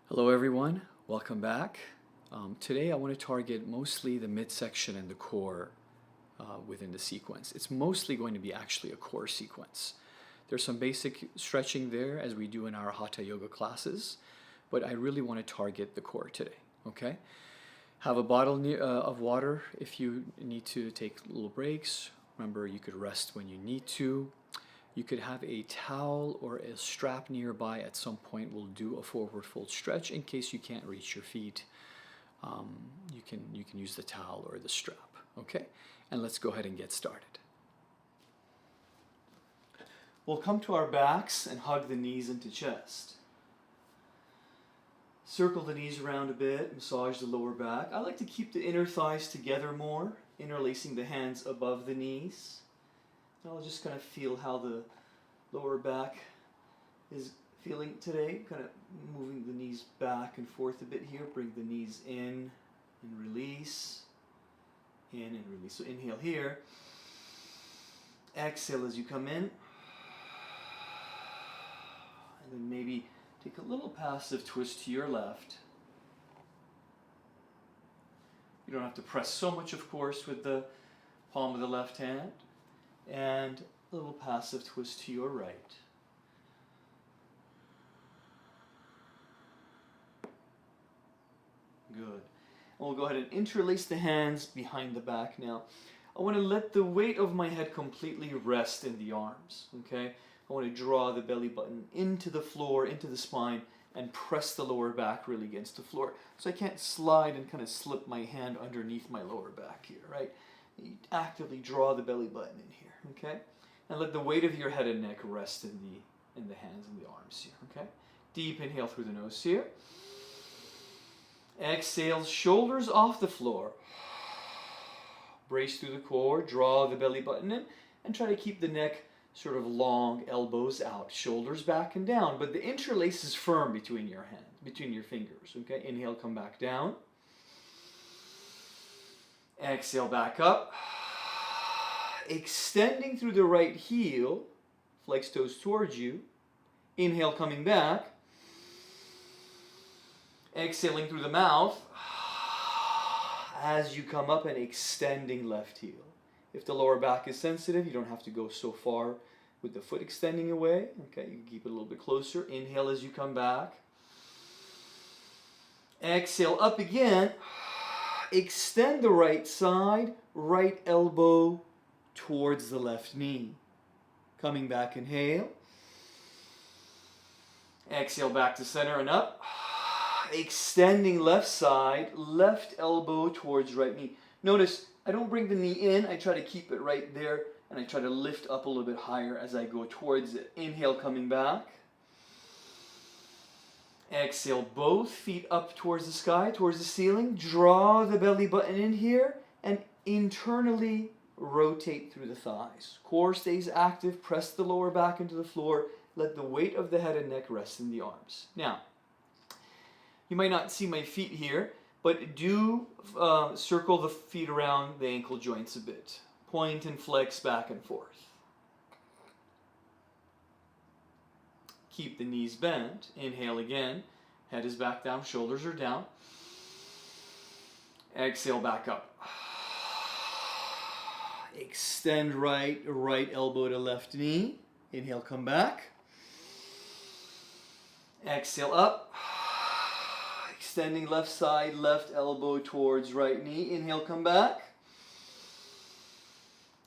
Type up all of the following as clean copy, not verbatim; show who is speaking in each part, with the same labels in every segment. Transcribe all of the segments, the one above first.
Speaker 1: Hello everyone, welcome back. Today I want to target mostly the midsection and the core within the sequence. It's mostly going to be actually a core sequence. There's some basic stretching there as we do in our Hatha Yoga classes, but I really want to target the core today, okay? Have a bottle of water if you need to take little breaks. Remember, you could rest when you need to. You could have a towel or a strap nearby at some point. We'll do a forward fold stretch in case you can't reach your feet. You can use the towel or the strap, okay? And let's go ahead and get started. We'll come to our backs and hug the knees into chest. Circle the knees around a bit, massage the lower back. I like to keep the inner thighs together more, interlacing the hands above the knees. I'll just kind of feel how the lower back is feeling today. Kind of moving the knees back and forth a bit here. Bring the knees in and release. In and release. So inhale here. Exhale as you come in. And then maybe take a little passive twist to your left. You don't have to press so much, of course, with the palm of the left hand. And a little passive twist to your right. Good. And we'll go ahead and interlace the hands behind the back now. I want to let the weight of my head completely rest in the arms, okay? I want to draw the belly button into the floor, into the spine, and press the lower back really against the floor. So I can't slide and kind of slip my hand underneath my lower back here, right? You actively draw the belly button in here, okay? And let the weight of your head and neck rest in the hands and the arms here, okay? Deep inhale through the nose here. Exhale, shoulders off the floor. Brace through the core, draw the belly button in, and try to keep the neck sort of long, elbows out, shoulders back and down, but the interlace is firm between your hands, between your fingers, okay? Inhale, come back down. Exhale, back up. Extending through the right heel, flex toes towards you. Inhale, coming back. Exhaling through the mouth as you come up and extending left heel. If the lower back is sensitive, you don't have to go so far with the foot extending away. Okay, you can keep it a little bit closer. Inhale as you come back. Exhale, up again. Extend the right side, right elbow towards the left knee. Coming back, inhale. Exhale, back to center and up. Extending left side, left elbow towards right knee. Notice, I don't bring the knee in, I try to keep it right there, and I try to lift up a little bit higher as I go towards it. Inhale, coming back. Exhale, both feet up towards the sky, towards the ceiling. Draw the belly button in here and internally rotate through the thighs. Core stays active, press the lower back into the floor. Let the weight of the head and neck rest in the arms. Now, you might not see my feet here, but do circle the feet around the ankle joints a bit. Point and flex back and forth. Keep the knees bent. Inhale again. Head is back down, shoulders are down. Exhale, back up. Extend right elbow to left knee. Inhale, come back. Exhale, up. Extending left side, left elbow towards right knee. Inhale, come back.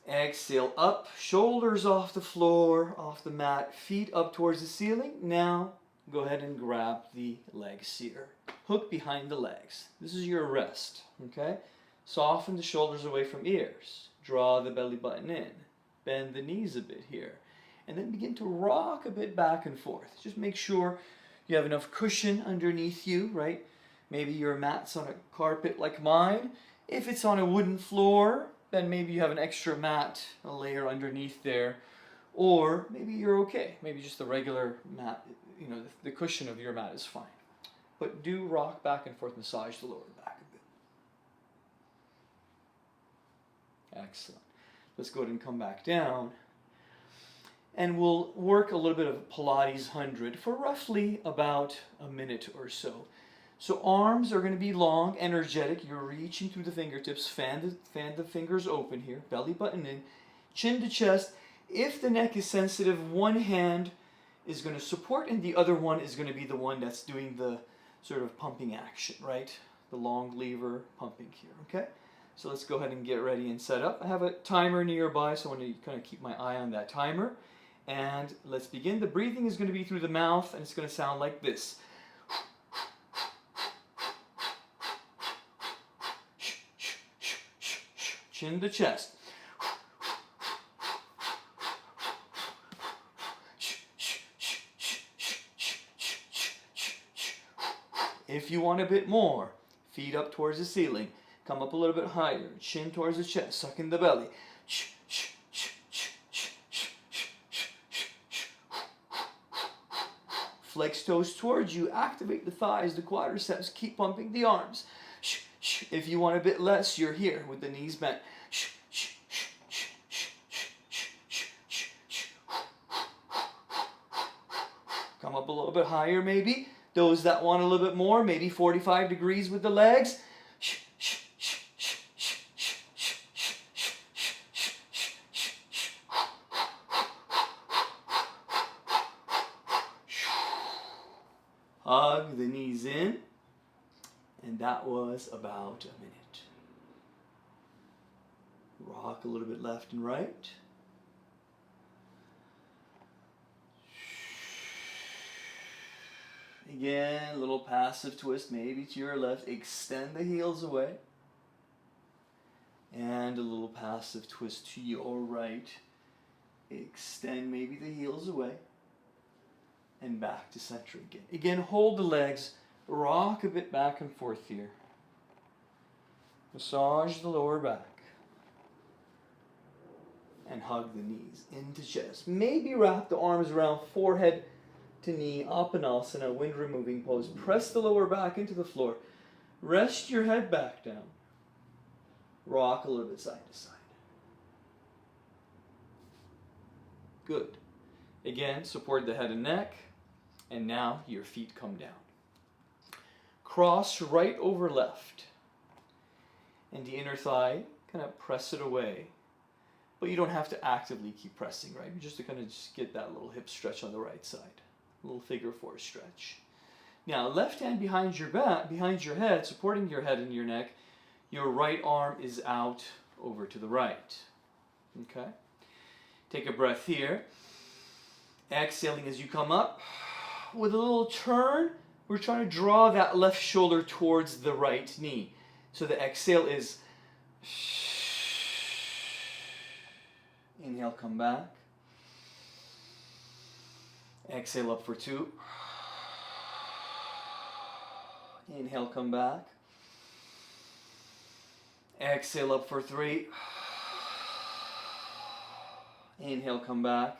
Speaker 1: Exhale, up, shoulders off the floor, off the mat, feet up towards the ceiling. Now, go ahead and grab the legs here. Hook behind the legs. This is your rest, okay? Soften the shoulders away from ears. Draw the belly button in. Bend the knees a bit here. And then begin to rock a bit back and forth. Just make sure you have enough cushion underneath you, right? Maybe your mat's on a carpet like mine. If it's on a wooden floor, then maybe you have an extra mat, a layer underneath there. Or maybe you're okay. Maybe just the regular mat, you know, the cushion of your mat is fine. But do rock back and forth, massage the lower back a bit. Excellent. Let's go ahead and come back down. and we'll work a little bit of Pilates 100 for roughly about a minute or so. So arms are going to be long, energetic. You're reaching through the fingertips. Fan the fingers open here. Belly button in. Chin to chest. If the neck is sensitive, one hand is going to support and the other one is going to be the one that's doing the sort of pumping action, right? The long lever pumping here, okay? So let's go ahead and get ready and set up. I have a timer nearby, so I want to kind of keep my eye on that timer. And let's begin. The breathing is going to be through the mouth, and it's going to sound like this. Chin to chest. If you want a bit more, feet up towards the ceiling. Come up a little bit higher. Chin towards the chest. Suck in the belly. Flex toes towards you. Activate the thighs, the quadriceps. Keep pumping the arms. If you want a bit less, you're here with the knees bent. Come up a little bit higher maybe. Those that want a little bit more, maybe 45 degrees with the legs. Hug the knees in. And that was about a minute. Rock a little bit left and right. Again, a little passive twist, maybe to your left. Extend the heels away. And a little passive twist to your right. Extend maybe the heels away. And back to center again. Again, hold the legs. Rock a bit back and forth here. Massage the lower back. And hug the knees into chest. Maybe wrap the arms around forehead to knee, Apanasana, wind removing pose. Press the lower back into the floor. Rest your head back down. Rock a little bit side to side. Good. Again, support the head and neck. And now your feet come down. Cross right over left. And the inner thigh, kind of press it away. But you don't have to actively keep pressing, right? You just to kind of just get that little hip stretch on the right side. A little figure four stretch. Now, left hand behind your back, behind your head, supporting your head and your neck. Your right arm is out over to the right. Okay? Take a breath here. Exhaling as you come up. With a little turn, we're trying to draw that left shoulder towards the right knee. So the exhale is inhale, come back. Exhale up for 2. Inhale, come back. Exhale up for 3. Inhale, come back.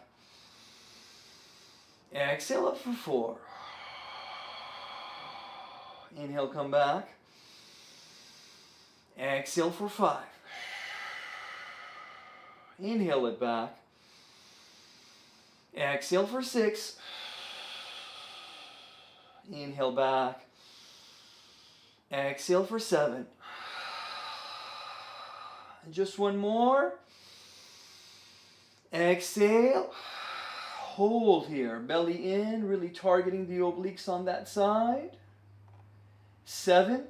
Speaker 1: Exhale up for 4. Inhale, come back. Exhale for 5. Inhale it back. Exhale for 6. Inhale back. Exhale for 7. And just one more. Exhale. Hold here. Belly in, really targeting the obliques on that side. 7,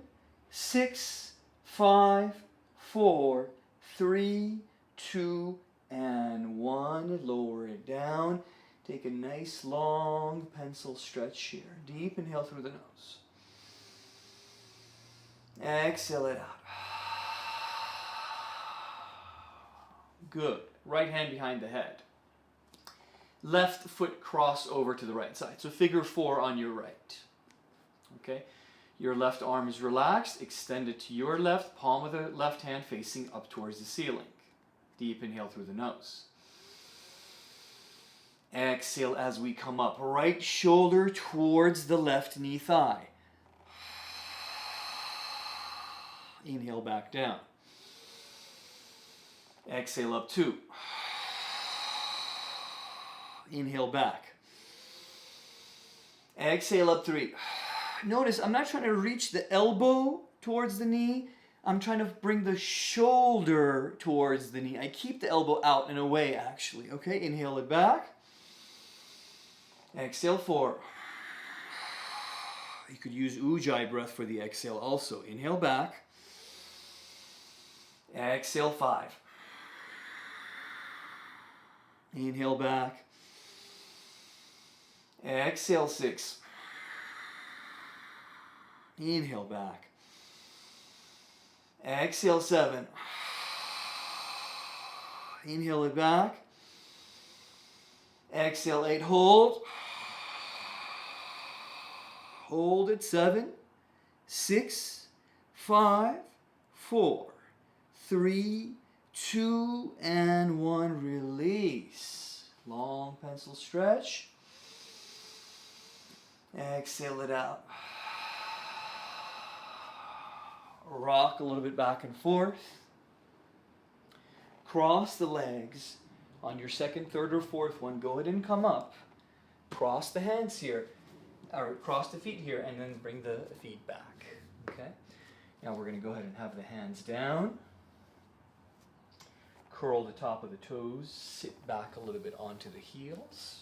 Speaker 1: 6, 5, 4, 3, 2, and 1. Lower it down. Take a nice long pencil stretch here. Deep inhale through the nose. Exhale it out. Good. Right hand behind the head. Left foot cross over to the right side. So figure 4 on your right. Okay? Your left arm is relaxed. Extend it to your left. Palm of the left hand facing up towards the ceiling. Deep inhale through the nose. Exhale as we come up. Right shoulder towards the left knee thigh. Inhale back down. Exhale up 2. Inhale back. Exhale up 3. Notice I'm not trying to reach the elbow towards the knee. I'm trying to bring the shoulder towards the knee. I keep the elbow out and away, actually. Okay, inhale it back. Exhale 4. You could use Ujjayi breath for the exhale also. Inhale back. Exhale 5. Inhale back. Exhale 6. Inhale back. Exhale 7. Inhale it back. Exhale 8. Hold. Hold it. 7, 6, 5, 4, 3, 2, and 1. Release. Long pencil stretch. Exhale it out. Rock a little bit back and forth. Cross the legs. On your second, third, or fourth one, go ahead and come up. Cross the hands here, or cross the feet here, and then bring the feet back. Okay? Now we're going to go ahead and have the hands down. Curl the top of the toes. Sit back a little bit onto the heels.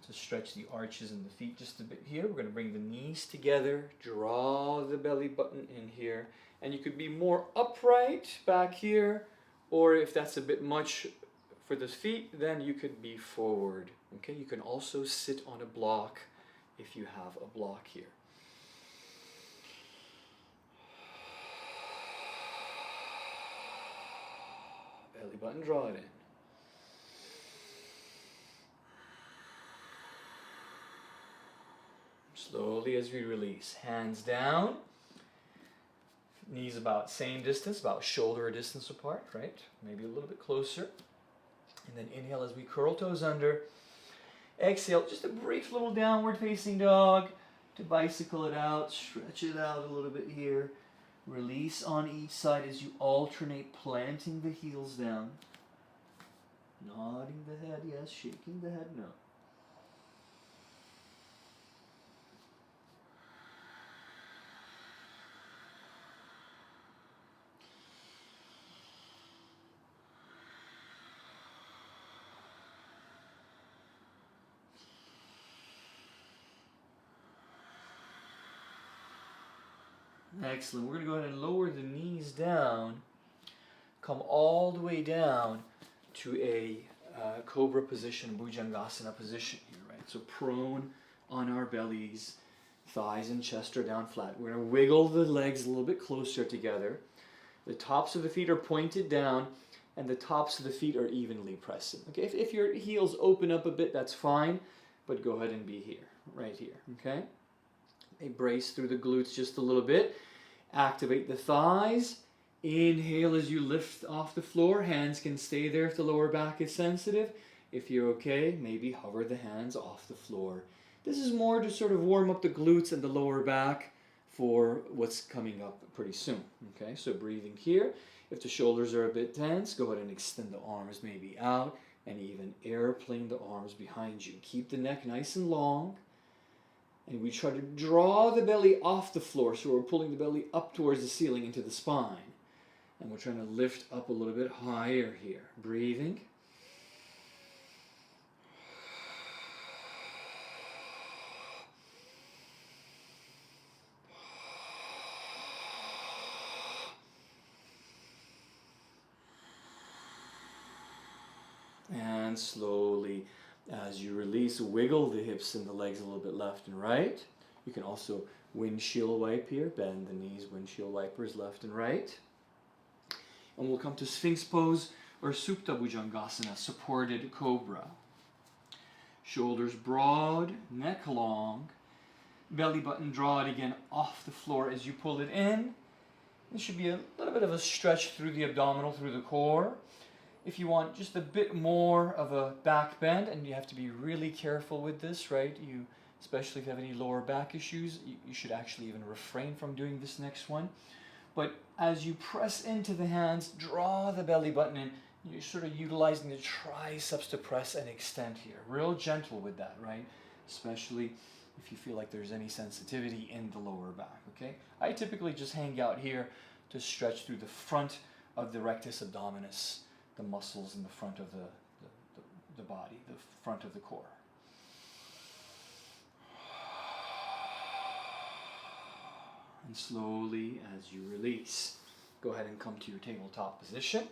Speaker 1: To stretch the arches in the feet just a bit here. We're going to bring the knees together, draw the belly button in here, and you could be more upright back here, or if that's a bit much for the feet, then you could be forward. Okay, you can also sit on a block if you have a block here. Belly button, draw it in. Slowly as we release. Hands down. Knees about same distance, about shoulder distance apart, right? Maybe a little bit closer. And then inhale as we curl toes under. Exhale, just a brief little downward facing dog to bicycle it out. Stretch it out a little bit here. Release on each side as you alternate, planting the heels down. Nodding the head, yes. Shaking the head, no. Excellent. We're going to go ahead and lower the knees down. Come all the way down to a cobra position, Bhujangasana position here, right? So prone on our bellies, thighs and chest are down flat. We're going to wiggle the legs a little bit closer together. The tops of the feet are pointed down, and the tops of the feet are evenly pressing. Okay, if your heels open up a bit, that's fine, but go ahead and be here, right here, okay? They brace through the glutes just a little bit. Activate the thighs. Inhale as you lift off the floor. Hands can stay there if the lower back is sensitive. If you're okay, maybe hover the hands off the floor. This is more to sort of warm up the glutes and the lower back for what's coming up pretty soon. Okay, so breathing here. If the shoulders are a bit tense, go ahead and extend the arms maybe out and even airplane the arms behind you. Keep the neck nice and long. And we try to draw the belly off the floor, so we're pulling the belly up towards the ceiling into the spine. And we're trying to lift up a little bit higher here. Breathing. And slowly, as you release, wiggle the hips and the legs a little bit left and right. You can also windshield wipe here. Bend the knees, windshield wipers left and right. And we'll come to Sphinx pose or Supta Bhujangasana, supported cobra. Shoulders broad, neck long. Belly button, draw it again off the floor as you pull it in. There should be a little bit of a stretch through the abdominal, through the core. If you want just a bit more of a back bend, and you have to be really careful with this, right? Especially if you have any lower back issues, you should actually even refrain from doing this next one. But as you press into the hands, draw the belly button in, you're sort of utilizing the triceps to press and extend here. Real gentle with that, right? Especially if you feel like there's any sensitivity in the lower back, okay? I typically just hang out here to stretch through the front of the rectus abdominis, the muscles in the front of the body, the front of the core. And slowly, as you release, go ahead and come to your tabletop position.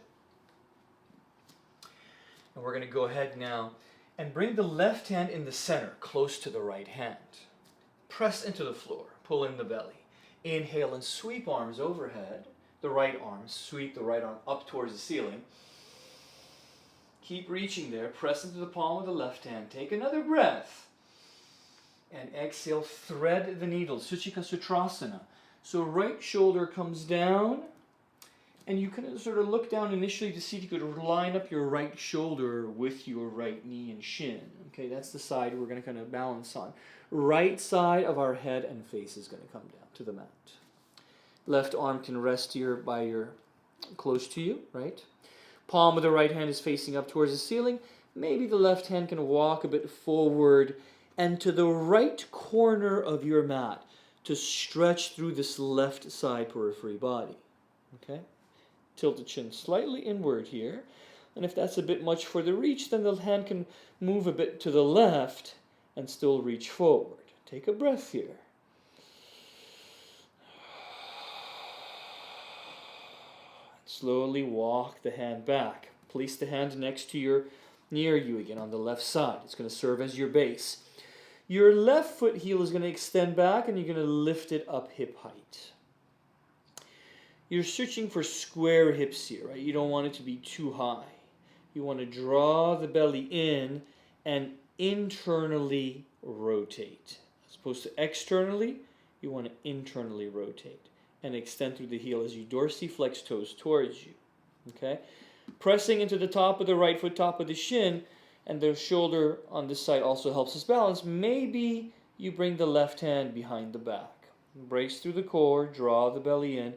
Speaker 1: And we're going to go ahead now and bring the left hand in the center, close to the right hand. Press into the floor, pull in the belly. Inhale and sweep arms overhead. The right arm, sweep the right arm up towards the ceiling. Keep reaching there, press into the palm of the left hand. Take another breath. And exhale, thread the needle, Suchika Sutrasana. So right shoulder comes down, and you can sort of look down initially to see if you could line up your right shoulder with your right knee and shin. Okay, that's the side we're going to kind of balance on. Right side of our head and face is going to come down to the mat. Left arm can rest here close to you, right? Palm of the right hand is facing up towards the ceiling. Maybe the left hand can walk a bit forward and to the right corner of your mat to stretch through this left side periphery body. Okay? Tilt the chin slightly inward here. And if that's a bit much for the reach, then the hand can move a bit to the left and still reach forward. Take a breath here. Slowly walk the hand back. Place the hand near you again on the left side. It's going to serve as your base. Your left foot heel is going to extend back and you're going to lift it up hip height. You're searching for square hips here, right? You don't want it to be too high. You want to draw the belly in and internally rotate. As opposed to externally, you want to internally rotate and extend through the heel as you dorsiflex toes towards you. Okay? Pressing into the top of the right foot, top of the shin, and the shoulder on this side also helps us balance. Maybe you bring the left hand behind the back. Brace through the core, draw the belly in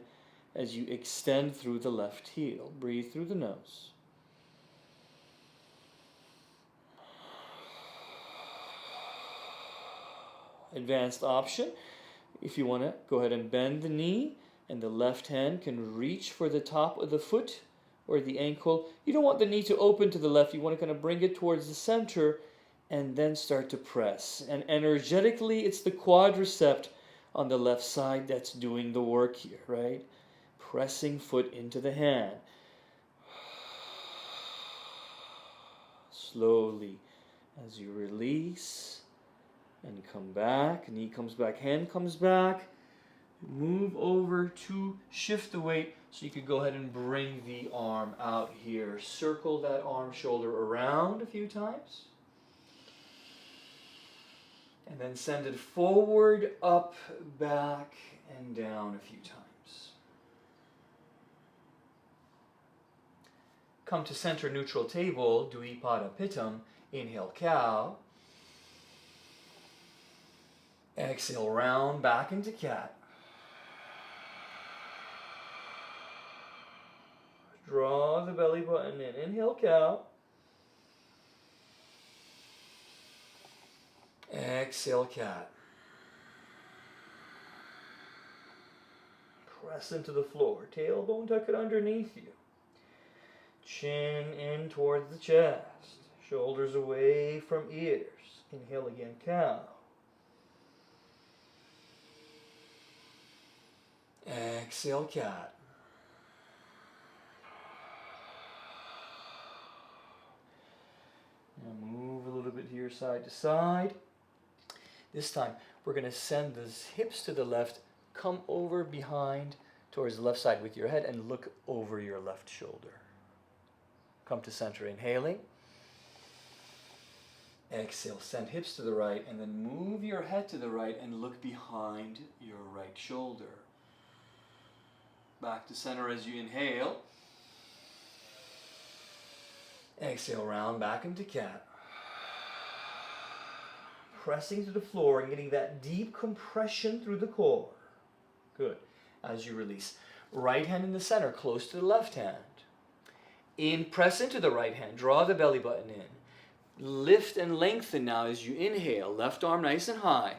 Speaker 1: as you extend through the left heel. Breathe through the nose. Advanced option. If you want to, go ahead and bend the knee, and the left hand can reach for the top of the foot or the ankle. You don't want the knee to open to the left. You want to kind of bring it towards the center and then start to press. And energetically, it's the quadricep on the left side that's doing the work here, right? Pressing foot into the hand. Slowly, as you release and come back, knee comes back, hand comes back. Move over to shift the weight so you could go ahead and bring the arm out here. Circle that arm shoulder around a few times. And then send it forward, up, back, and down a few times. Come to center neutral table, Dvipada Pittam. Inhale, cow. Exhale, round back into cat. Draw the belly button in. Inhale, cow. Exhale, cat. Press into the floor. Tailbone tuck it underneath you. Chin in towards the chest. Shoulders away from ears. Inhale again, cow. Exhale, cat. Now move a little bit here side to side. This time we're going to send the hips to the left, come over behind towards the left side with your head and look over your left shoulder. Come to center, inhaling. Exhale, send hips to the right and then move your head to the right and look behind your right shoulder. Back to center as you inhale. Exhale, round back into cat. Pressing to the floor and getting that deep compression through the core. Good. As you release. Right hand in the center, close to the left hand. In, press into the right hand, draw the belly button in. Lift and lengthen now as you inhale. Left arm nice and high.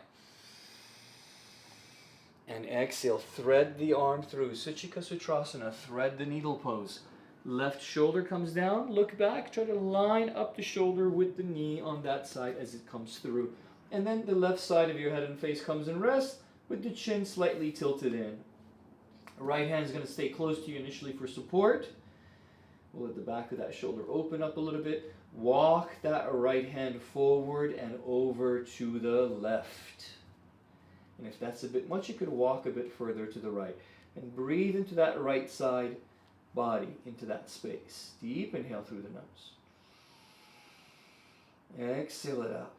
Speaker 1: And exhale, thread the arm through. Suchika Sutrasana, thread the needle pose. Left shoulder comes down, look back, try to line up the shoulder with the knee on that side as it comes through. And then the left side of your head and face comes and rests with the chin slightly tilted in. Right hand is going to stay close to you initially for support. We'll let the back of that shoulder open up a little bit. Walk that right hand forward and over to the left. And if that's a bit much, you could walk a bit further to the right. And breathe into that right side body, into that space. Deep inhale through the nose. Exhale it out.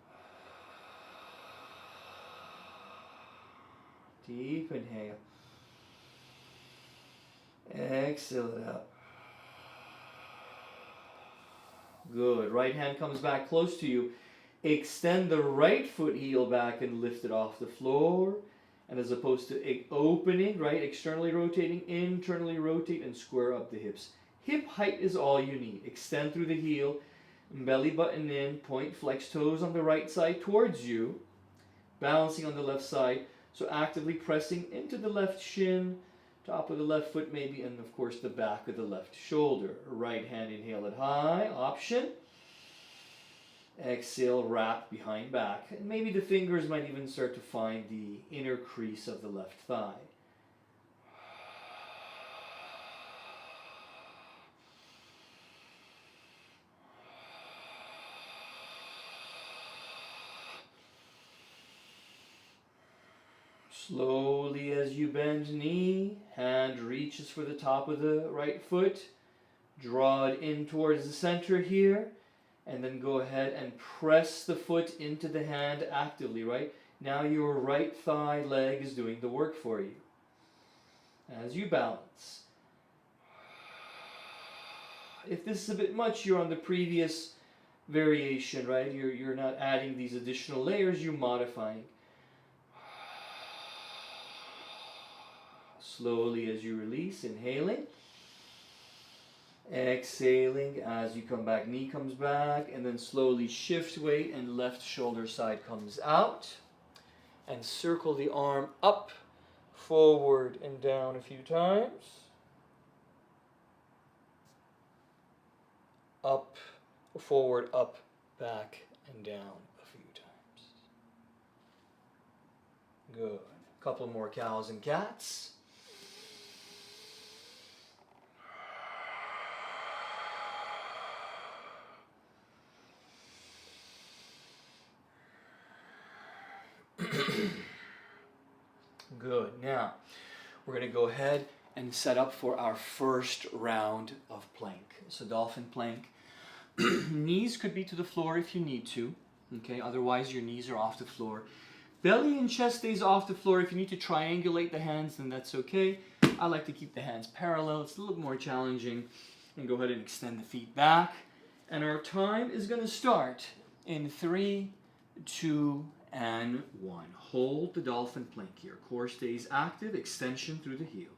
Speaker 1: Deep inhale. Exhale it out. Good. Right hand comes back close to you. Extend the right foot heel back and lift it off the floor. And as opposed to opening, right, externally rotating, internally rotate and square up the hips. Hip height is all you need. Extend through the heel, belly button in, point flex toes on the right side towards you, balancing on the left side. So actively pressing into the left shin, top of the left foot maybe, and of course the back of the left shoulder. Right hand, inhale it high, option. Exhale, wrap behind back. And maybe the fingers might even start to find the inner crease of the left thigh. Slowly as you bend knee, hand reaches for the top of the right foot. Draw it in towards the center here. And then go ahead and press the foot into the hand actively, right? Now your right thigh leg is doing the work for you. As you balance. If this is a bit much, you're on the previous variation, right? You're not adding these additional layers, you're modifying. Slowly as you release, inhaling. Exhaling as you come back, knee comes back, and then slowly shift weight and left shoulder side comes out. And circle the arm up, forward and down a few times. Up, forward, up, back, and down a few times. Good. A couple more cows and cats. Good. Now, we're going to go ahead and set up for our first round of plank. So dolphin plank. Knees could be to the floor if you need to. Okay. Otherwise, your knees are off the floor. Belly and chest stays off the floor. If you need to triangulate the hands, then that's okay. I like to keep the hands parallel. It's a little more challenging. And go ahead and extend the feet back. And our time is going to start in 3, 2, and 1. Hold the dolphin plank here. Core stays active, extension through the heel.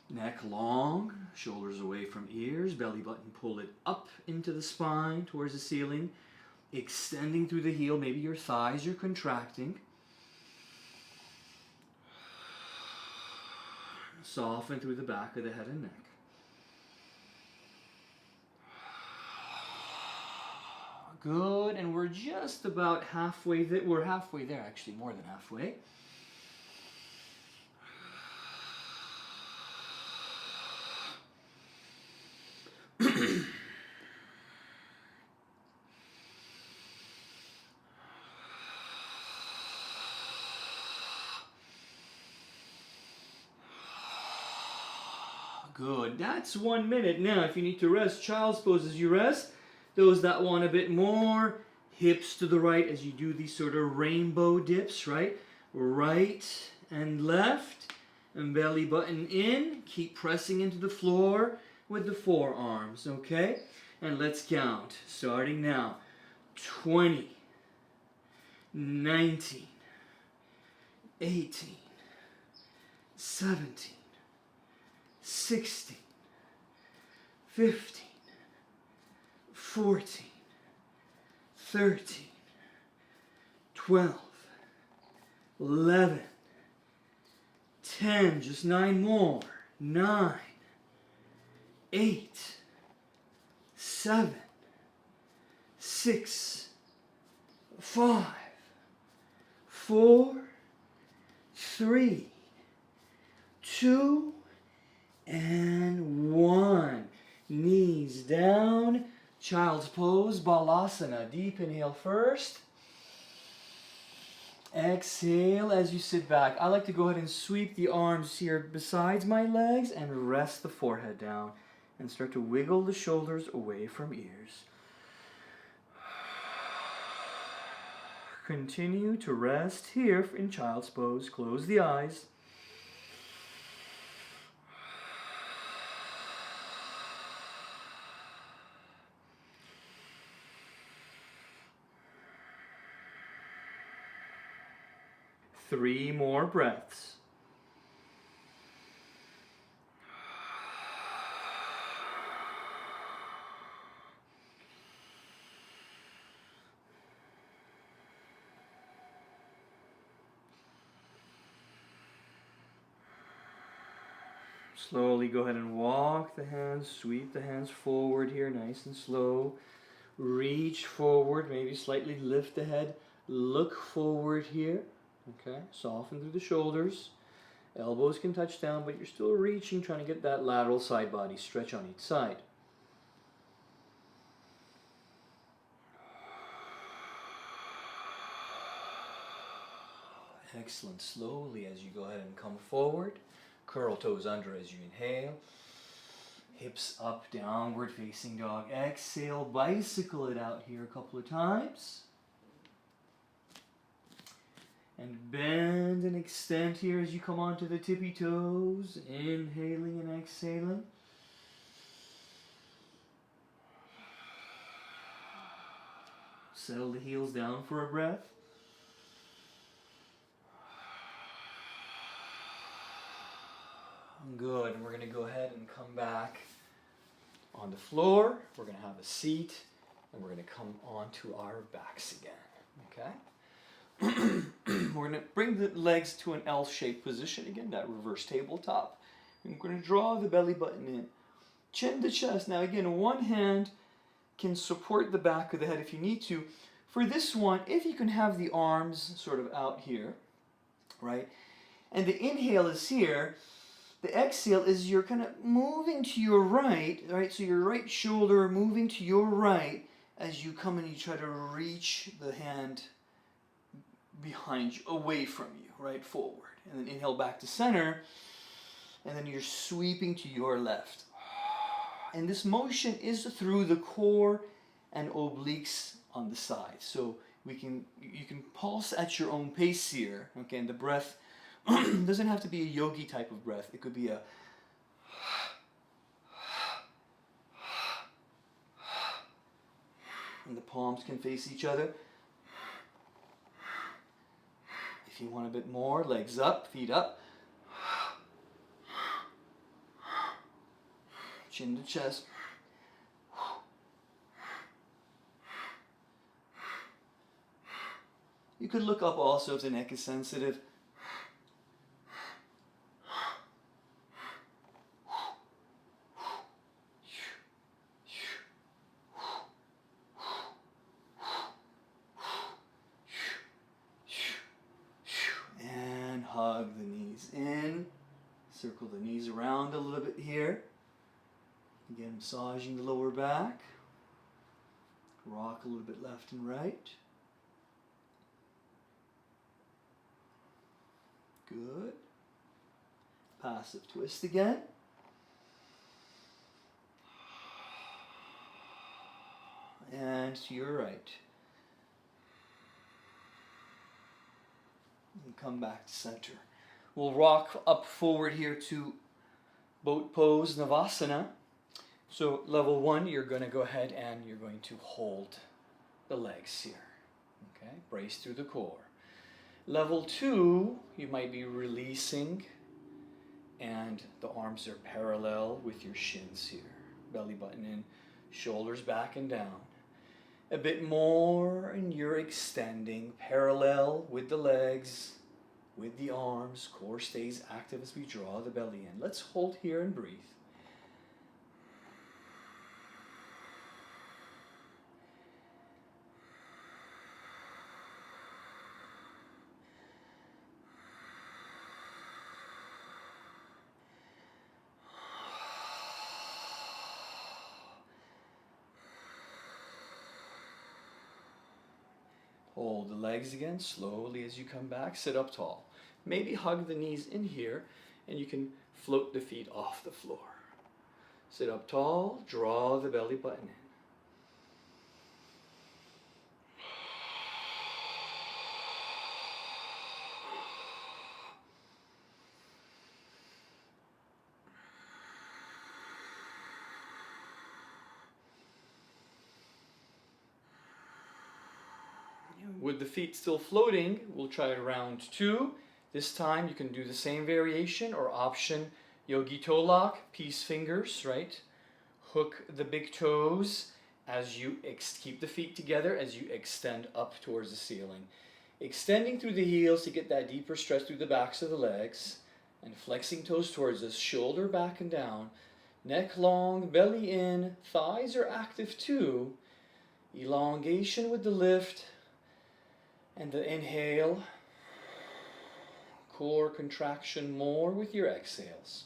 Speaker 1: Neck long, shoulders away from ears, belly button pull it up into the spine towards the ceiling, extending through the heel. Maybe your thighs are contracting. Soften through the back of the head and neck. Good, and we're just about halfway there. We're halfway there, actually, more than halfway. Good, that's 1 minute. Now, if you need to rest, child's pose as you rest. Those that want a bit more, hips to the right as you do these sort of rainbow dips, right? Right and left, and belly button in. Keep pressing into the floor with the forearms, okay? And let's count, starting now. 20, 19, 18, 17, 16, 15, 14, 13, 12, 11, 10, just 9 more, 9, 8, 7, 6, 5, 4, 3, 2, and 1. Knees down, child's pose, balasana. Deep inhale first. Exhale as you sit back. I like to go ahead and sweep the arms here besides my legs and rest the forehead down and start to wiggle the shoulders away from ears. Continue to rest here in child's pose. Close the eyes. Three more breaths. Slowly go ahead and walk the hands, sweep the hands forward here, nice and slow. Reach forward, maybe slightly lift the head. Look forward here. Okay, soften through the shoulders. Elbows can touch down, but you're still reaching, trying to get that lateral side body stretch on each side. Excellent. Slowly as you go ahead and come forward. Curl toes under as you inhale. Hips up, downward facing dog. Exhale, bicycle it out here a couple of times. And bend and extend here as you come onto the tippy toes. Inhaling and exhaling. Settle the heels down for a breath. Good. And we're going to go ahead and come back on the floor. We're going to have a seat. And we're going to come onto our backs again. Okay? We're going to bring the legs to an L-shaped position. Again, that reverse tabletop. And we're going to draw the belly button in. Chin to chest. Now again, one hand can support the back of the head if you need to. For this one, if you can have the arms sort of out here, right? And the inhale is here. The exhale is you're kind of moving to your right, right? So your right shoulder moving to your right as you come and you try to reach the hand behind you, away from you, right? Forward. And then inhale back to center. And then you're sweeping to your left. And this motion is through the core and obliques on the side. So you can pulse at your own pace here. Okay, and the breath doesn't have to be a yogi type of breath. It could be a and the palms can face each other. If you want a bit more, legs up, feet up. Chin to chest. You could look up also if the neck is sensitive. And hug the knees in. Circle the knees around a little bit here. Again, massaging the lower back. Rock a little bit left and right. Good. Passive twist again. And to your right. And come back to center. We'll rock up forward here to boat pose, Navasana. So level 1, you're going to go ahead and you're going to hold the legs here. Okay, brace through the core. Level 2, you might be releasing and the arms are parallel with your shins here. Belly button in, shoulders back and down. A bit more and you're extending parallel with the legs, with the arms. Core stays active as we draw the belly in. Let's hold here and breathe. Hold the legs again, slowly as you come back, sit up tall. Maybe hug the knees in here, and you can float the feet off the floor. Sit up tall, draw the belly button in. With the feet still floating, we'll try round 2. This time you can do the same variation or option yogi toe lock, peace fingers, right? Hook the big toes as you keep the feet together as you extend up towards the ceiling. Extending through the heels to get that deeper stretch through the backs of the legs and flexing toes towards us, shoulder back and down, neck long, belly in, thighs are active too. Elongation with the lift. And the inhale, core contraction more with your exhales.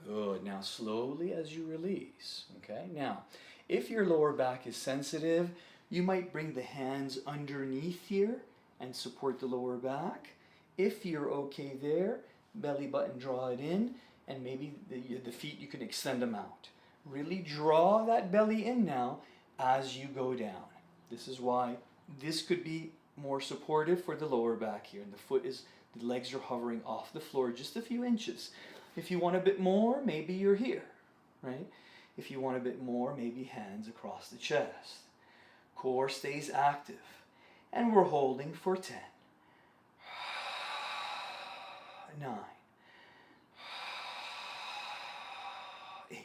Speaker 1: Good. Now slowly as you release. Okay. Now, if your lower back is sensitive, you might bring the hands underneath here and support the lower back. If you're okay there, belly button, draw it in, and maybe the feet, you can extend them out. Really draw that belly in now as you go down. This is why this could be more supportive for the lower back here. And the legs are hovering off the floor just a few inches. If you want a bit more, maybe you're here, right? If you want a bit more, maybe hands across the chest. Core stays active. And we're holding for 10. 9. 8.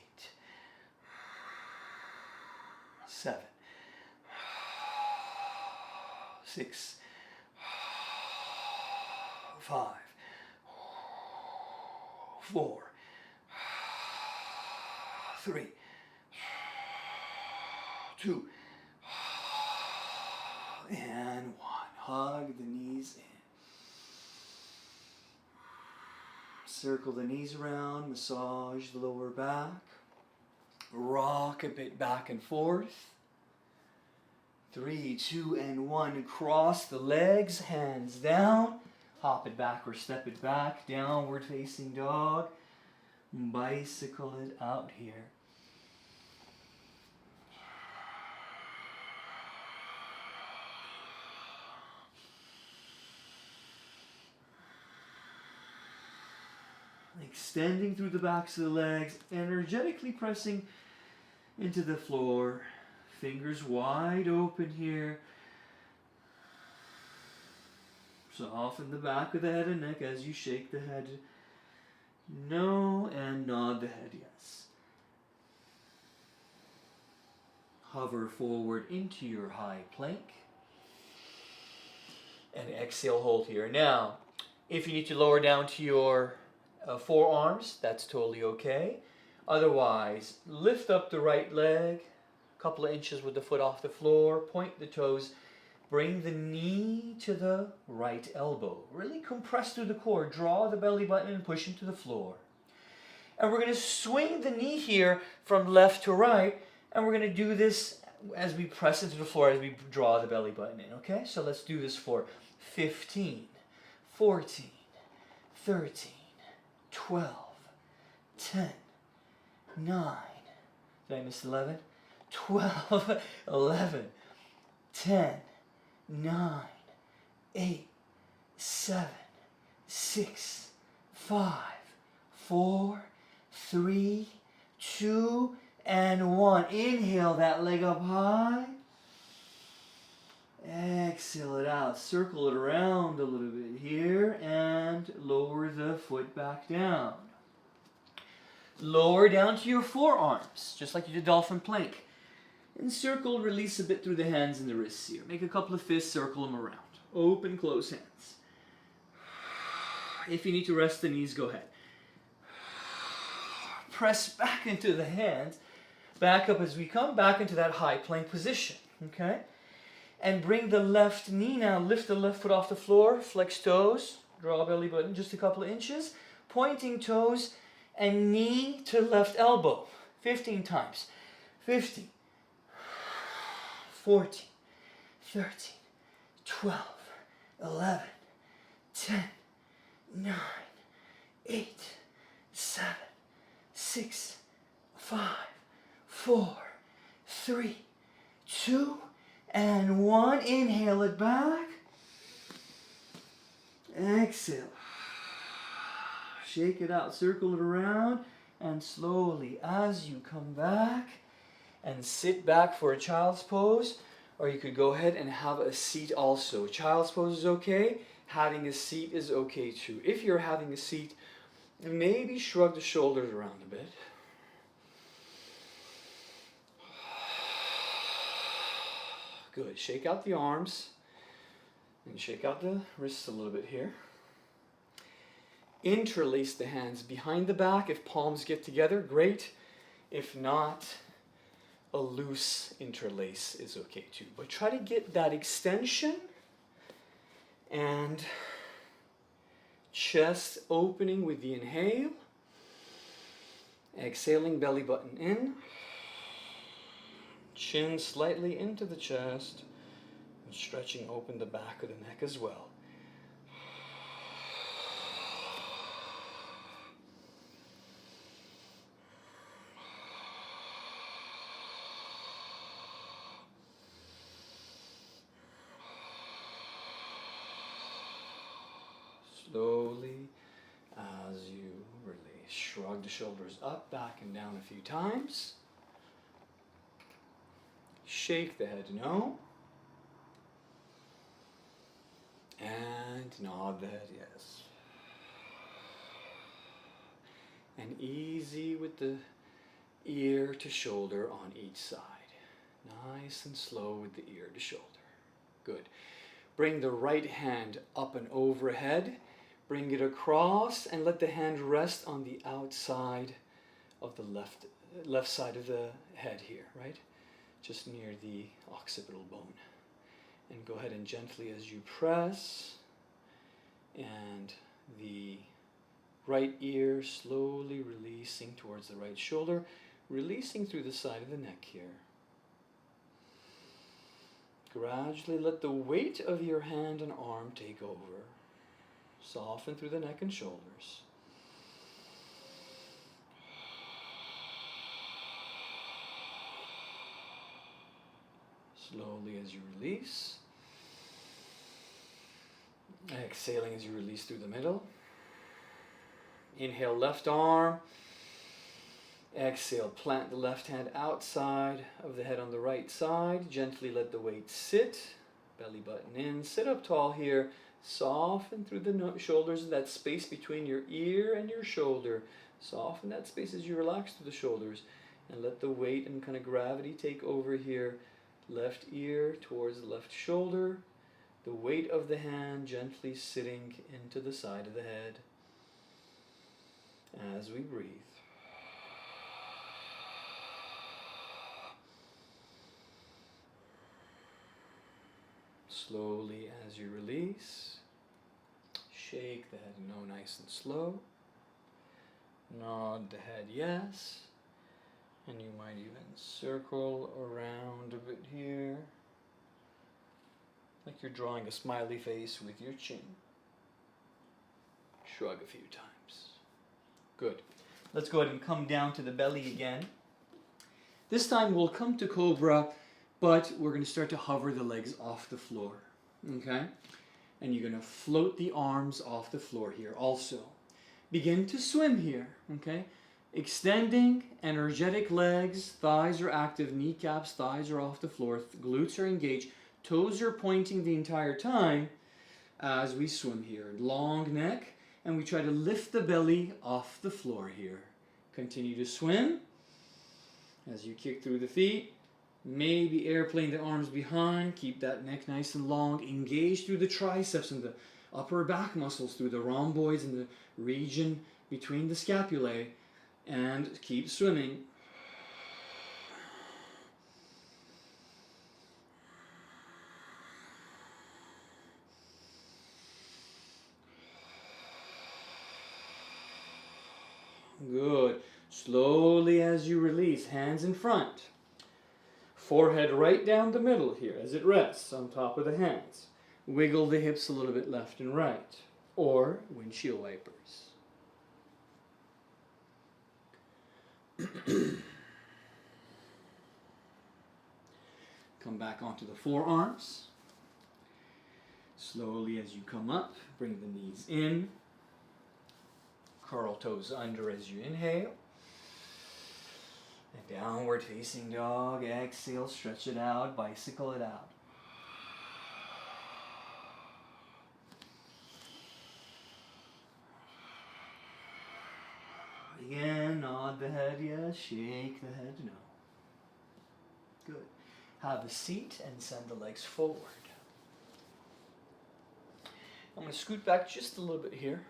Speaker 1: 7. 6. 5. 4. 3. 2. And 1. Hug the knees in. Circle the knees around, massage the lower back. Rock a bit back and forth. 3, 2, and 1. Cross the legs, hands down. Hop it back or step it back. Downward facing dog. Bicycle it out here. Extending through the backs of the legs, energetically pressing into the floor. Fingers wide open here. Soften the back of the head and neck as you shake the head no and nod the head yes. Hover forward into your high plank. And exhale, hold here. Now, if you need to lower down to your forearms, that's totally okay. Otherwise, lift up the right leg, a couple of inches with the foot off the floor, point the toes, bring the knee to the right elbow. Really compress through the core, draw the belly button and push into the floor. And we're going to swing the knee here from left to right, and we're going to do this as we press into the floor, as we draw the belly button in, okay? So let's do this for 15, 14, 13, 12, 10, 9, did I miss 11? 12, 11, 10, 9, 8, 7, 6, 5, 4, 3, 2, and 1. Inhale that leg up high. Exhale it out. Circle it around a little bit here and lower the foot back down. Lower down to your forearms, just like you did dolphin plank. And circle, release a bit through the hands and the wrists here. Make a couple of fists, circle them around. Open, close hands. If you need to rest the knees, go ahead. Press back into the hands. Back up as we come back into that high plank position. Okay? And bring the left knee now. Lift the left foot off the floor. Flex toes. Draw belly button just a couple of inches. Pointing toes and knee to left elbow. 15 times. 15. 14. 13. 12. 11. 10. 9. 8. 7. 6. 5. 4. 3. 2. And 1. Inhale it back. Exhale. Shake it out. Circle it around. And slowly, as you come back and sit back for a child's pose, or you could go ahead and have a seat also. Child's pose is okay. Having a seat is okay too. If you're having a seat, maybe shrug the shoulders around a bit. Good. Shake out the arms and shake out the wrists a little bit here. Interlace the hands behind the back. If palms get together, great. If not, a loose interlace is okay too. But try to get that extension and chest opening with the inhale. Exhaling, belly button in. Chin slightly into the chest. And stretching open the back of the neck as well. Slowly, as you release, shrug the shoulders up, back, and down a few times. Shake the head no. And nod the head yes. And easy with the ear to shoulder on each side. Nice and slow with the ear to shoulder. Good. Bring the right hand up and overhead. Bring it across and let the hand rest on the outside of the left side of the head here, right? Just near the occipital bone. And go ahead and gently as you press, and the right ear slowly releasing towards the right shoulder, releasing through the side of the neck here. Gradually let the weight of your hand and arm take over. Soften through the neck and shoulders. Slowly as you release. Exhaling as you release through the middle. Inhale, left arm. Exhale, plant the left hand outside of the head on the right side. Gently let the weight sit. Belly button in. Sit up tall here. Soften through the shoulders, that space between your ear and your shoulder. Soften that space as you relax through the shoulders. And let the weight and kind of gravity take over here. Left ear towards the left shoulder. The weight of the hand gently sitting into the side of the head as we breathe. Slowly as you release, shake the head no nice and slow. Nod the head yes. And you might even circle around a bit here. Like you're drawing a smiley face with your chin. Shrug a few times. Good. Let's go ahead and come down to the belly again. This time we'll come to Cobra, but we're going to start to hover the legs off the floor, okay? And you're going to float the arms off the floor here also. Begin to swim here, okay? Extending, energetic legs, thighs are active, kneecaps, thighs are off the floor, glutes are engaged, toes are pointing the entire time as we swim here. Long neck, and we try to lift the belly off the floor here. Continue to swim as you kick through the feet. Maybe airplane the arms behind, keep that neck nice and long, engage through the triceps and the upper back muscles, through the rhomboids and the region between the scapulae, and keep swimming. Good. Slowly as you release, hands in front. Forehead right down the middle here as it rests on top of the hands. Wiggle the hips a little bit left and right, or windshield wipers. Come back onto the forearms. Slowly as you come up, bring the knees in. Curl toes under as you inhale. And downward facing dog. Exhale, stretch it out, bicycle it out. Again, nod the head yes, shake the head no. Good. Have a seat and send the legs forward. I'm going to scoot back just a little bit here.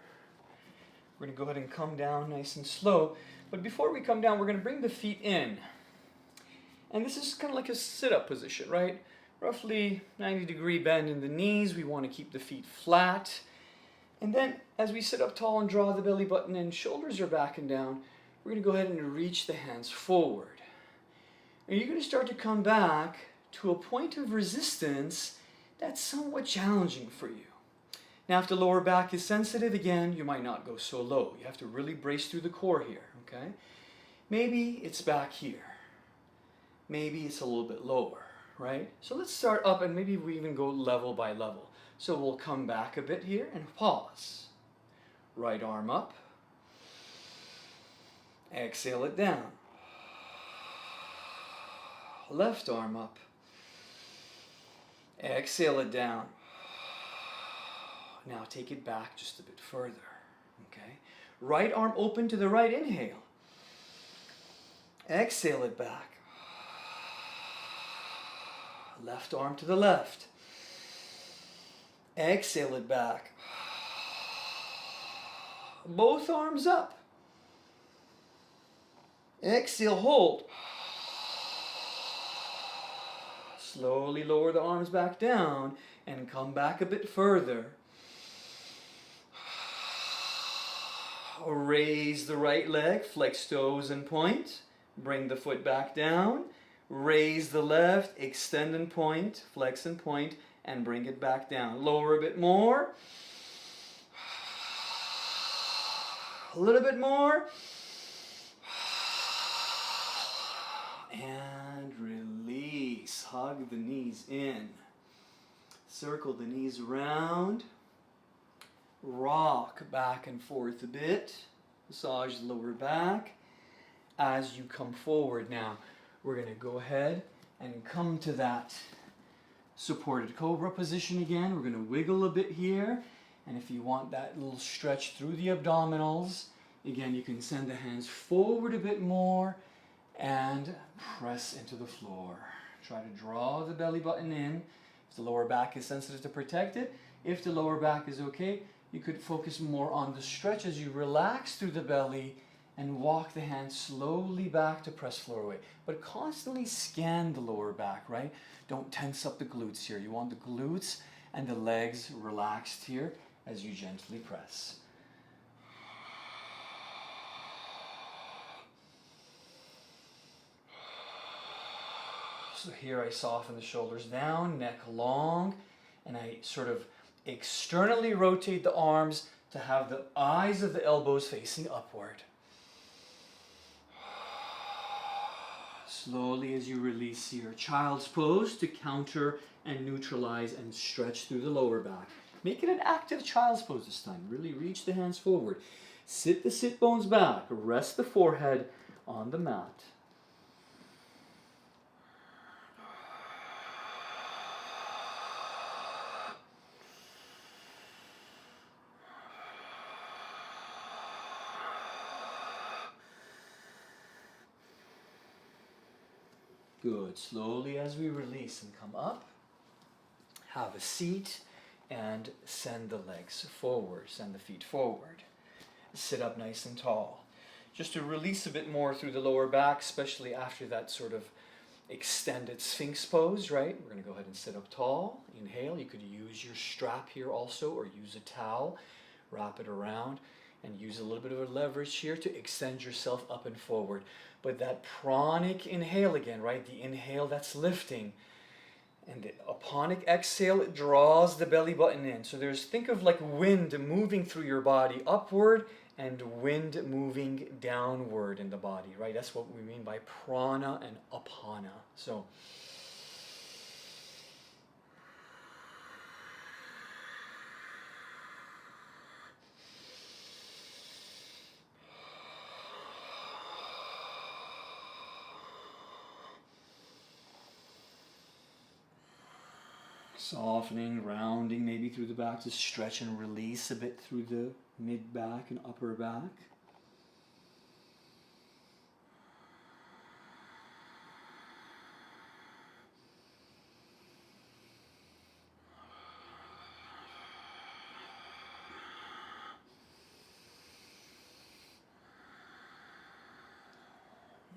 Speaker 1: We're going to go ahead and come down nice and slow. But before we come down, we're going to bring the feet in. And this is kind of like a sit-up position, right? Roughly 90-degree bend in the knees. We want to keep the feet flat. And then as we sit up tall and draw the belly button in, shoulders are back and down, we're going to go ahead and reach the hands forward. And you're going to start to come back to a point of resistance that's somewhat challenging for you. Now, if the lower back is sensitive, again, you might not go so low. You have to really brace through the core here, okay? Maybe it's back here. Maybe it's a little bit lower, right? So let's start up, and maybe we even go level by level. So we'll come back a bit here and pause. Right arm up. Exhale it down. Left arm up. Exhale it down. Now take it back just a bit further, okay? Right arm open to the right, inhale. Exhale it back. Left arm to the left. Exhale it back. Both arms up. Exhale, hold. Slowly lower the arms back down and come back a bit further. Raise the right leg, flex toes and point. Bring the foot back down. Raise the left, extend and point, flex and point, and bring it back down. Lower a bit more. A little bit more. And release. Hug the knees in. Circle the knees around. Rock back and forth a bit. Massage the lower back. As you come forward now, we're going to go ahead and come to that supported cobra position again. We're going to wiggle a bit here. And if you want that little stretch through the abdominals, again, you can send the hands forward a bit more and press into the floor. Try to draw the belly button in. If the lower back is sensitive, to protect it. If the lower back is okay, you could focus more on the stretch as you relax through the belly and walk the hands slowly back to press floor away. But constantly scan the lower back, right? Don't tense up the glutes here. You want the glutes and the legs relaxed here as you gently press. So here I soften the shoulders down, neck long, and I sort of externally rotate the arms to have the eyes of the elbows facing upward. Slowly as you release your child's pose to counter and neutralize and stretch through the lower back. Make it an active child's pose this time. Really reach the hands forward. Sit the sit bones back. Rest the forehead on the mat. Good. Slowly as we release and come up, have a seat and send the legs forward, send the feet forward. Sit up nice and tall. Just to release a bit more through the lower back, especially after that sort of extended Sphinx pose, right? We're going to go ahead and sit up tall. Inhale. You could use your strap here also, or use a towel. Wrap it around and use a little bit of a leverage here to extend yourself up and forward. But that pranic inhale again, right? The inhale, that's lifting. And the aponic exhale, it draws the belly button in. So think of like wind moving through your body upward and wind moving downward in the body, right? That's what we mean by prana and apana. So softening, rounding maybe through the back to stretch and release a bit through the mid-back and upper back.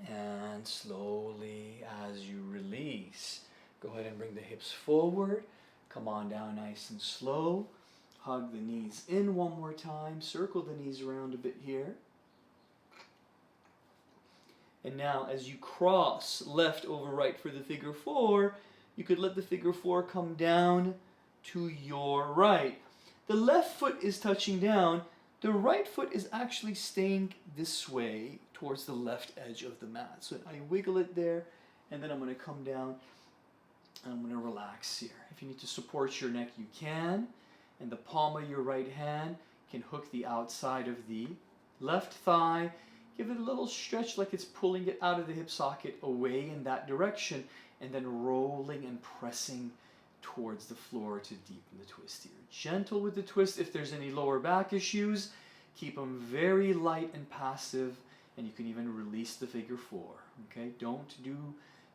Speaker 1: And slowly as you release, go ahead and bring the hips forward. Come on down nice and slow. Hug the knees in one more time. Circle the knees around a bit here. And now as you cross left over right for the figure four, you could let the figure four come down to your right. The left foot is touching down. The right foot is actually staying this way towards the left edge of the mat. So I wiggle it there, and then I'm going to come down and I'm going to relax here. If you need to support your neck, you can. And the palm of your right hand can hook the outside of the left thigh. Give it a little stretch like it's pulling it out of the hip socket away in that direction, and then rolling and pressing towards the floor to deepen the twist here. Gentle with the twist. If there's any lower back issues, keep them very light and passive, and you can even release the figure four. Okay? Don't do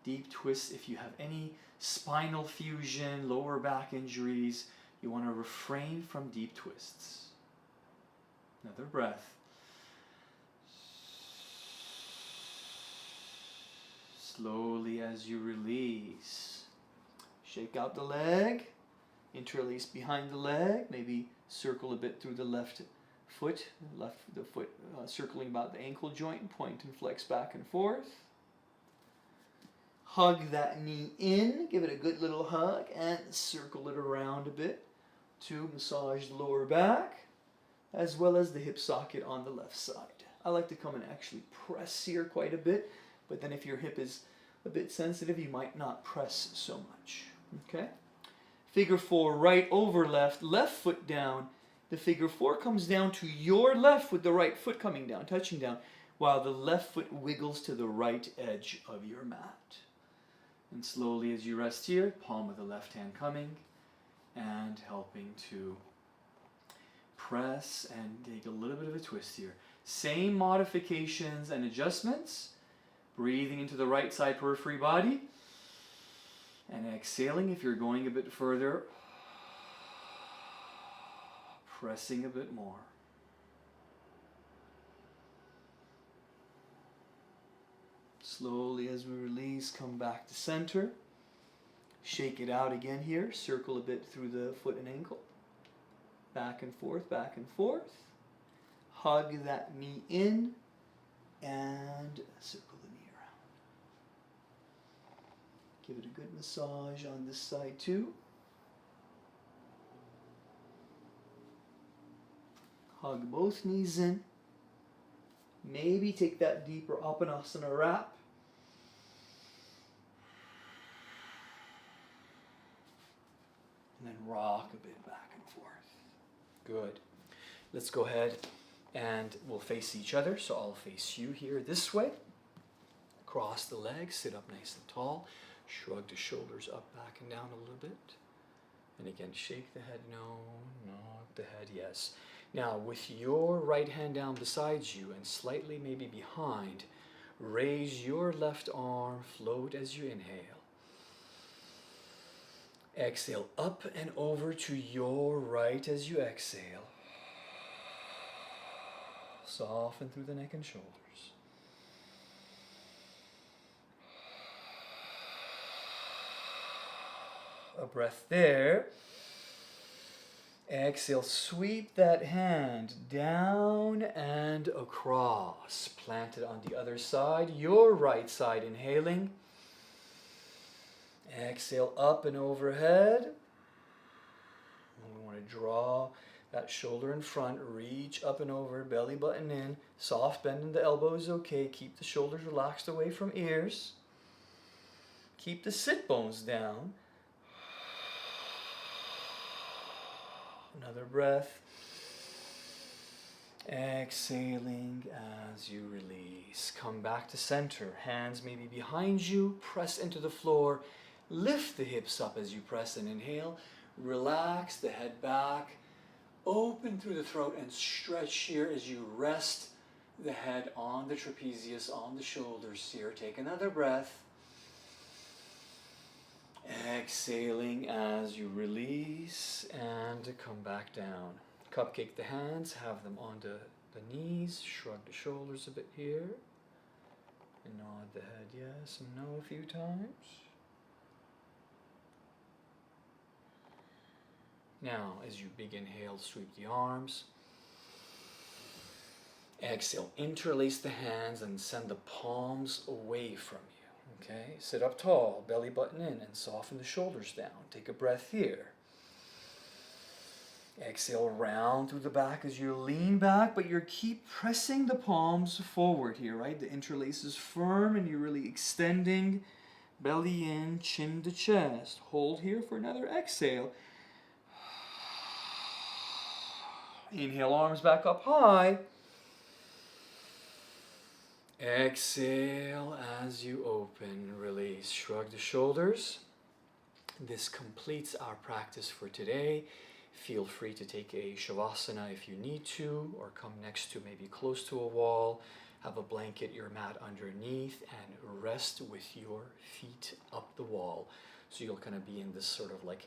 Speaker 1: deep twists if you have any spinal fusion, lower back injuries. You want to refrain from deep twists. Another breath. Slowly as you release, shake out the leg, interlace behind the leg, maybe circle a bit through the left foot, the foot circling about the ankle joint, point and flex back and forth. Hug that knee in, give it a good little hug, and circle it around a bit to massage the lower back, as well as the hip socket on the left side. I like to come and actually press here quite a bit, but then if your hip is a bit sensitive, you might not press so much. Okay? Figure four, right over left, left foot down. The figure four comes down to your left with the right foot coming down, touching down, while the left foot wiggles to the right edge of your mat. And slowly as you rest here, palm of the left hand coming and helping to press and take a little bit of a twist here. Same modifications and adjustments. Breathing into the right side periphery body. And exhaling if you're going a bit further. Pressing a bit more. Slowly as we release, come back to center. Shake it out again here. Circle a bit through the foot and ankle. Back and forth, back and forth. Hug that knee in and circle the knee around. Give it a good massage on this side too. Hug both knees in. Maybe take that deeper Apanasana wrap. rock a bit back and forth. Good. Let's go ahead and we'll face each other. So I'll face you here this way. Cross the legs, sit up nice and tall. Shrug the shoulders up, back, and down a little bit. And again, shake the head, no, nod the head, yes. Now, with your right hand down beside you and slightly maybe behind, raise your left arm, float as you inhale. Exhale up and over to your right as you exhale. Soften through the neck and shoulders. A breath there. Exhale, sweep that hand down and across. Plant it on the other side, your right side, inhaling. Exhale, up and overhead. And we want to draw that shoulder in front, reach up and over, belly button in. Soft bend in the elbows, okay. Keep the shoulders relaxed away from ears. Keep the sit bones down. Another breath. Exhaling as you release. Come back to center. Hands maybe behind you. Press into the floor. Lift the hips up as you press and inhale. Relax the head back. Open through the throat and stretch here as you rest the head on the trapezius, on the shoulders here. Take another breath. Exhaling as you release and come back down. Cupcake the hands, have them onto the knees, shrug the shoulders a bit here, and nod the head yes and no a few times. Now, as you big inhale, sweep the arms. Exhale, interlace the hands and send the palms away from you. Okay, sit up tall, belly button in, and soften the shoulders down. Take a breath here. Exhale, round through the back as you lean back, but you keep pressing the palms forward here, right? The interlace is firm and you're really extending. Belly in, chin to chest. Hold here for another exhale. Inhale, arms back up high. Exhale as you open, release, shrug the shoulders. This completes our practice for today. Feel free to take a Shavasana if you need to, or come next to maybe close to a wall, have a blanket, your mat underneath, and rest with your feet up the wall. So you'll kind of be in this sort of like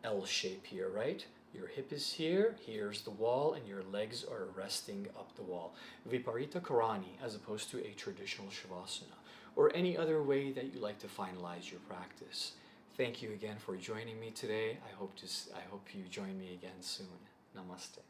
Speaker 1: L shape here, right? Your hip is here, here's the wall, and your legs are resting up the wall. Viparita Karani, as opposed to a traditional Shavasana, or any other way that you like to finalize your practice. Thank you again for joining me today. I hope you join me again soon. Namaste.